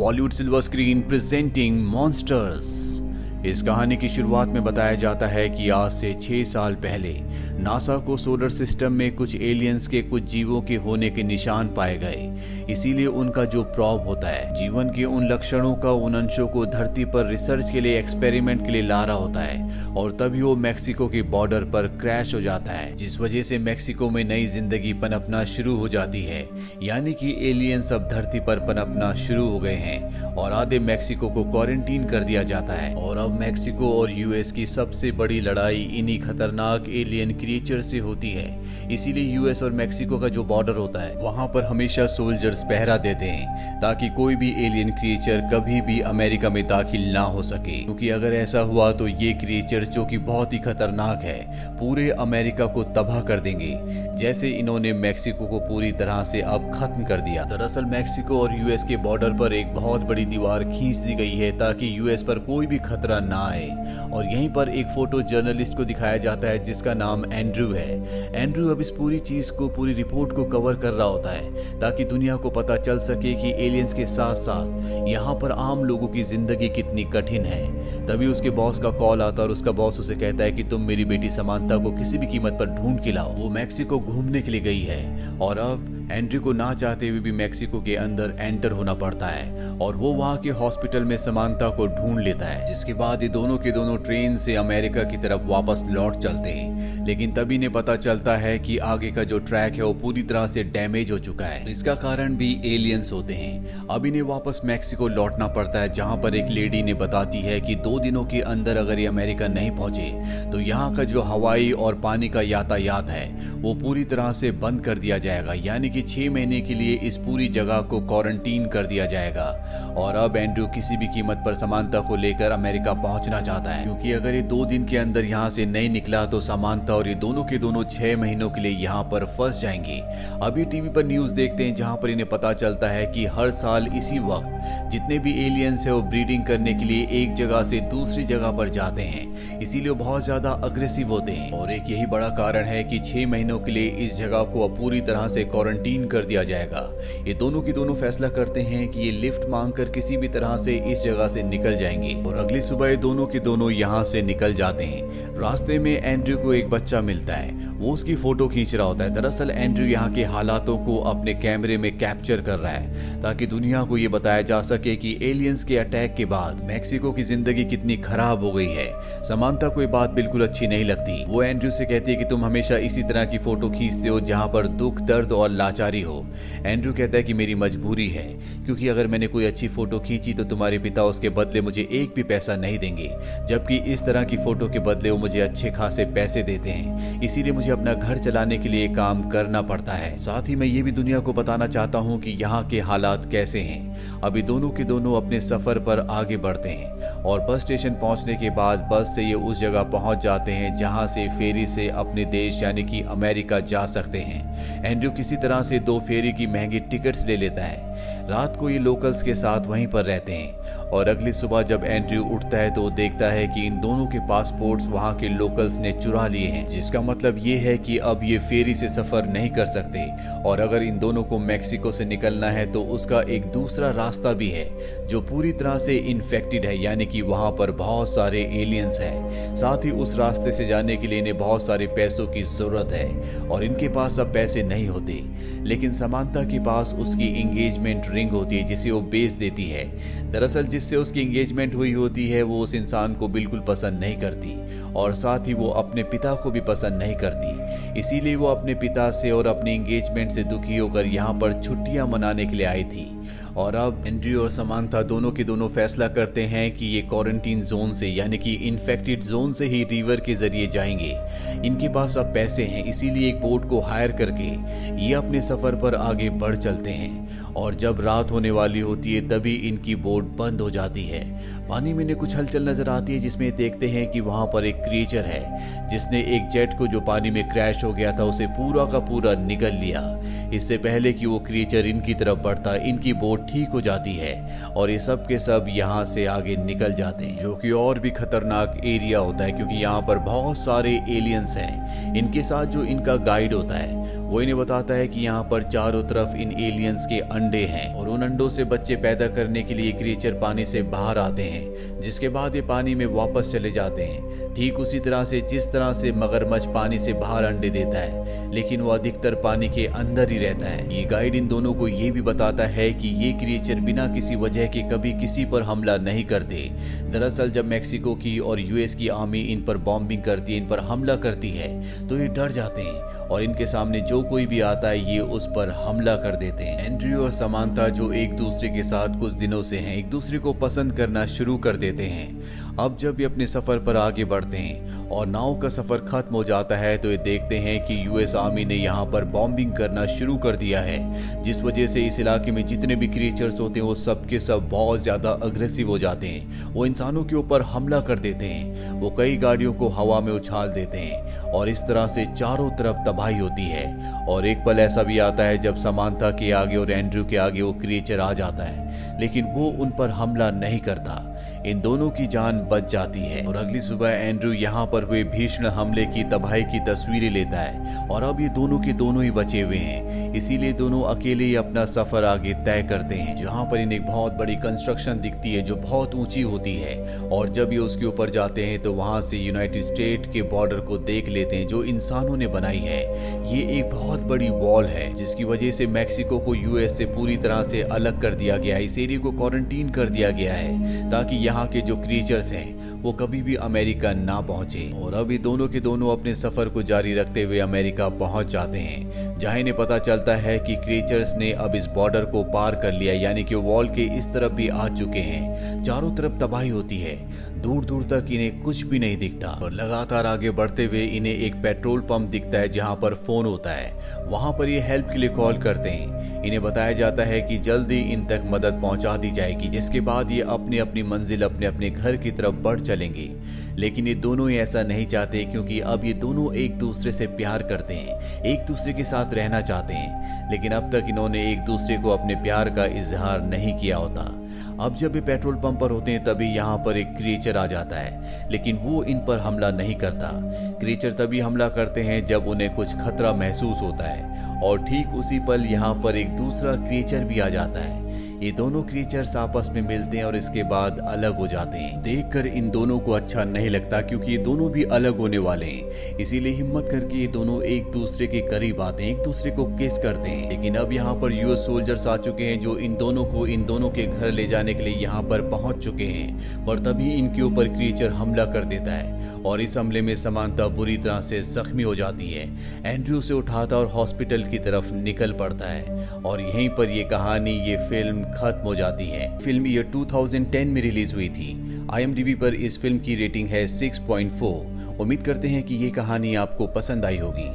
Bollywood silver screen presenting monsters. इस कहानी की शुरुआत में बताया जाता है कि आज से 6 साल पहले नासा को सोलर सिस्टम में कुछ एलियंस के कुछ जीवों के होने के निशान पाए गए। इसीलिए उनका जो प्रॉब होता है, जीवन के उन लक्षणों का उन अंशों को धरती पर रिसर्च के लिए, एक्सपेरिमेंट के लिए ला रहा होता है, और तभी वो मैक्सिको के बॉर्डर पर क्रैश हो जाता है, जिस वजह से मैक्सिको में नई जिंदगी पनपना शुरू हो जाती है। यानी कि एलियंस अब धरती पर पनपना शुरू हो गए हैं और आधे मैक्सिको को क्वारंटीन कर दिया जाता है। और अब मैक्सिको और यूएस की सबसे बड़ी लड़ाई इन्हीं खतरनाक एलियन क्रिएचर से होती है। इसीलिए यूएस और मैक्सिको का जो बॉर्डर होता है, वहां पर हमेशा सोल्जर्स पहरा देते हैं ताकि कोई भी एलियन क्रिएचर कभी भी अमेरिका में दाखिल ना हो सके, क्योंकि अगर ऐसा हुआ तो ये क्रिएचर जो कि बहुत ही खतरनाक है, पूरे अमेरिका को तबाह कर देंगे, जैसे इन्होंने मैक्सिको को पूरी तरह से अब खत्म कर दिया। दरअसल मैक्सिको और यूएस के बॉर्डर पर एक बहुत बड़ी दीवार खींच दी गई है ताकि यूएस पर कोई भी खतरा ना आए। और यहीं पर एक फोटो जर्नलिस्ट को दिखाया जाता है जिसका नाम एंड्रू है। एंड्रू अब इस पूरी चीज को, पूरी रिपोर्ट को कवर कर रहा होता है ताकि दुनिया को पता चल सके कि एलियंस के साथ साथ यहाँ पर आम लोगों की जिंदगी कितनी कठिन है। तभी उसके बॉस का कॉल आता है और उसका बॉस उसे कहता है कि तुम मेरी बेटी समांता को किसी भी कीमत पर ढूंढ के लाओ। वो मैक्सिको घूमने के लिए गई है और अब एंड्रू को ना चाहते हुए भी मैक्सिको के अंदर एंटर होना पड़ता है और वो वहाँ के हॉस्पिटल में समांता को ढूंढ लेता है, जिसके बाद ये दोनों के दोनों ट्रेन से अमेरिका की तरफ वापस लौट चलते हैं। लेकिन तभी ने पता चलता है कि आगे का जो ट्रैक है वो पूरी तरह से डैमेज हो चुका है। इसका कारण भी एलियंस होते हैं। अब इन्हें वापस मैक्सिको लौटना पड़ता है, जहाँ पर एक लेडी ने बताती है कि 2 दिनों के अंदर अगर ये अमेरिका नहीं पहुंचे तो यहाँ का जो हवाई और पानी का यातायात है वो पूरी तरह से बंद कर दिया जाएगा। यानी कि 6 महीने के लिए इस पूरी जगह को क्वारंटीन कर दिया जाएगा। और अब एंड्रू किसी भी कीमत पर समांता को लेकर अमेरिका पहुंचना चाहता है, क्योंकि अगर ये 2 दिन के अंदर यहाँ से नहीं निकला तो समांता और ये दोनों के दोनों 6 महीनों के लिए यहाँ पर फंस जाएंगे। अभी टीवी पर न्यूज देखते हैं जहाँ पर इन्हें पता चलता है कि हर साल इसी वक्त जितने भी एलियंस है वो ब्रीडिंग करने के लिए एक जगह से दूसरी जगह पर जाते हैं, इसीलिए बहुत ज्यादा अग्रेसिव होते हैं। और एक यही बड़ा कारण है कि 6 महीनों के लिए इस जगह को अब पूरी तरह से क्वारंटीन कर दिया जाएगा। ये दोनों की दोनों फैसला करते हैं कि ये लिफ्ट मांगकर किसी भी तरह से इस जगह से निकल जाएंगे और अगली सुबह ये दोनों के दोनों यहाँ से निकल जाते हैं। रास्ते में एंड्रू को एक बच्चा मिलता है, वो उसकी फोटो खींच रहा होता है। दरअसल एंड्रू यहाँ के हालातों को अपने कैमरे में कैप्चर कर रहा है ताकि दुनिया को ये बताया जा सके कि एलियंस के अटैक के बाद मैक्सिको की जिंदगी कितनी खराब हो गई है। समांता को ये बात बिल्कुल अच्छी नहीं लगती। वो एंड्रू से कहती है कि तुम हमेशा इसी तरह की फोटो खींचते हो जहाँ पर दुख, दर्द और लाचारी हो। एंड्रू कहता है कि मेरी मजबूरी है, क्योंकि अगर मैंने कोई अच्छी फोटो खींची तो तुम्हारे पिता उसके बदले मुझे एक भी पैसा नहीं देंगे, जबकि इस तरह की फोटो के बदले वो मुझे अच्छे खासे पैसे देते हैं। इसीलिए मुझे अपना घर चलाने के लिए काम करना पड़ता है। साथ ही मैं ये भी दुनिया को बताना चाहता हूँ कि यहाँ के हालात कैसे हैं। अभी दोनों के दोनों अपने सफर पर आगे बढ़ते हैं और बस स्टेशन पहुंचने के बाद बस से ये उस जगह पहुंच जाते हैं जहां से फेरी से अपने देश यानी कि अमेरिका जा सकते हैं। एंड्रू किसी तरह से 2 फेरी की महंगी टिकट्स ले लेता है। रात को ये लोकल्स के साथ वहीं पर रहते हैं और अगली सुबह जब एंड्रू उठता है तो देखता है कि इन दोनों के पासपोर्ट्स वहां के लोकल्स ने चुरा लिए हैं, जिसका मतलब ये है कि अब ये फेरी से सफर नहीं कर सकते और अगर इन दोनों को मैक्सिको से निकलना है तो उसका एक दूसरा रास्ता भी है जो पूरी तरह से इन्फेक्टेड है, यानी कि वहां पर बहुत सारे एलियंस हैं। साथ ही उस रास्ते से जाने के लिए इन्हें बहुत सारे पैसों की जरूरत है और इनके पास अब पैसे नहीं होते। लेकिन समांता के पास उसकी एंगेजमेंट रिंग होती है जिसे वो बेच देती है। दरअसल जिससे उसकी एंगेजमेंट हुई होती है वो उस इंसान को बिल्कुल पसंद नहीं करती और साथ ही वो अपने पिता को भी पसंद नहीं करती। इसीलिए वो अपने पिता से और अपनी एंगेजमेंट से दुखी होकर यहाँ पर छुट्टियां मनाने के लिए आई थी। और अब एंड्रू और समांथा दोनों के दोनों फैसला करते हैं कि ये क्वारंटीन जोन से यानी कि इन्फेक्टेड जोन से ही रिवर के जरिए जाएंगे। इनके पास अब पैसे हैं, इसीलिए एक बोट को हायर करके ये अपने सफर पर आगे बढ़ चलते हैं। और जब रात होने वाली होती है तभी इनकी बोट बंद हो जाती है। पानी में कुछ हलचल नजर आती है जिसमें देखते हैं कि वहां पर एक क्रिएचर है जिसने एक जेट को जो पानी में क्रैश हो गया था उसे पूरा का पूरा निगल लिया। इससे पहले कि वो क्रिएचर इनकी तरफ बढ़ता इनकी बोट ठीक हो जाती है और ये सब के सब यहाँ से आगे निकल जाते हैं, जो कि और भी खतरनाक एरिया होता है क्योंकि यहाँ पर बहुत सारे एलियंस हैं। इनके साथ जो इनका गाइड होता है वो इन्हें बताता है कि यहाँ पर चारों तरफ इन एलियंस के अंडे हैं और उन अंडों से बच्चे पैदा करने के लिए क्रिएचर पानी से बाहर आते हैं, जिसके बाद ये पानी में वापस चले जाते हैं। ठीक उसी तरह से जिस तरह से मगरमच्छ पानी से बाहर अंडे देता है, लेकिन वो अधिकतर पानी के अंदर ही रहता है। ये गाइड इन दोनों को ये भी बताता है कि ये क्रिएचर बिना किसी वजह के कभी किसी पर हमला नहीं करते। दरअसल जब मैक्सिको की और यूएस की आर्मी इन पर बॉम्बिंग करती है, इन पर हमला करती है, तो ये डर जाते हैं और इनके सामने जो कोई भी आता है ये उस पर हमला कर देते हैं। एंड्रयू और समांथा जो एक दूसरे के साथ कुछ दिनों से हैं, एक दूसरे को पसंद करना शुरू कर देते हैं। अब जब ये अपने सफर पर आगे बढ़ते हैं और नाव का सफर खत्म हो जाता है, तो ये देखते हैं कि यूएस आर्मी ने यहाँ पर बॉम्बिंग करना शुरू कर दिया है, जिस वजह से इस इलाके में जितने भी क्रिएचर्स होते हैं वो सब के सब बहुत ज्यादा अग्रेसिव हो जाते हैं। वो इंसानों के ऊपर हमला कर देते हैं, वो कई गाड़ियों को हवा में उछाल देते हैं और इस तरह से चारों तरफ तबाही होती है। और एक पल ऐसा भी आता है जब समांथा के आगे और एंड्रयू के आगे वो क्रिएचर आ जाता है, लेकिन वो उन पर हमला नहीं करता। इन दोनों की जान बच जाती है और अगली सुबह एंड्रयू यहाँ पर हुए भीषण हमले की तबाही की तस्वीरें लेता है और अब ये दोनों के दोनों ही बचे हुए हैं, इसीलिए दोनों अकेले ही अपना सफर आगे तय करते हैं। जहाँ पर इन्हें एक बहुत बड़ी कंस्ट्रक्शन दिखती है जो बहुत ऊंची होती है और जब ये उसके ऊपर जाते हैं तो वहां से यूनाइटेड स्टेट के बॉर्डर को देख लेते हैं जो इंसानों ने बनाई है। ये एक बहुत बड़ी वॉल है जिसकी वजह से मैक्सिको को यूएस से पूरी तरह से अलग कर दिया गया है। इस एरिया को क्वारंटीन कर दिया गया है ताकि यहाँ के जो क्रिएचर्स हैं वो कभी भी अमेरिका ना पहुंचे। और अभी दोनों के दोनों अपने सफर को जारी रखते हुए अमेरिका पहुंच जाते हैं, जहां इन्हें पता चलता है कि क्रिएचर्स ने अब इस बॉर्डर को पार कर लिया, यानी कि वॉल के इस तरफ भी आ चुके हैं। चारों तरफ तबाही होती है, दूर दूर तक इन्हें कुछ भी नहीं दिखता और लगातार आगे बढ़ते हुए इन्हें एक पेट्रोल पंप दिखता है जहां पर फोन होता है। वहां पर ये हेल्प के लिए कॉल करते हैं। इन्हें बताया जाता है कि जल्दी इन तक मदद पहुंचा दी जाएगी, जिसके बाद ये अपनी अपनी मंजिल अपने अपने घर की तरफ बढ़ चलेंगे। लेकिन ये दोनों ही ऐसा नहीं चाहते, क्योंकि अब ये दोनों एक दूसरे से प्यार करते हैं, एक दूसरे के साथ रहना चाहते हैं, लेकिन अब तक इन्होंने एक दूसरे को अपने प्यार का इजहार नहीं किया होता। अब जब ये पेट्रोल पंप पर होते हैं तभी यहाँ पर एक क्रिएचर आ जाता है, लेकिन वो इन पर हमला नहीं करता। क्रिएचर तभी हमला करते हैं जब उन्हें कुछ खतरा महसूस होता है और ठीक उसी पल यहाँ पर एक दूसरा क्रिएचर भी आ जाता है। ये दोनों क्रिएचर्स आपस में मिलते हैं और इसके बाद अलग हो जाते हैं। देखकर इन दोनों को अच्छा नहीं लगता, क्योंकि ये दोनों भी अलग होने वाले हैं, इसीलिए हिम्मत करके ये दोनों एक दूसरे के करीब आते हैं, एक दूसरे को किस करते हैं। लेकिन अब यहाँ पर यूएस सोल्जर्स आ चुके हैं जो इन दोनों को इन दोनों के घर ले जाने के लिए यहाँ पर पहुंच चुके हैं, पर तभी इनके ऊपर क्रिएचर हमला कर देता है और इस हमले में समांथा बुरी तरह से जख्मी हो जाती है। एंड्रयू से उठाता और हॉस्पिटल की तरफ निकल पड़ता है और यहीं पर ये कहानी, ये फिल्म खत्म हो जाती है। फिल्म ईयर 2010 में रिलीज हुई थी। IMDb पर इस फिल्म की रेटिंग है 6.4। उम्मीद करते हैं कि ये कहानी आपको पसंद आई होगी।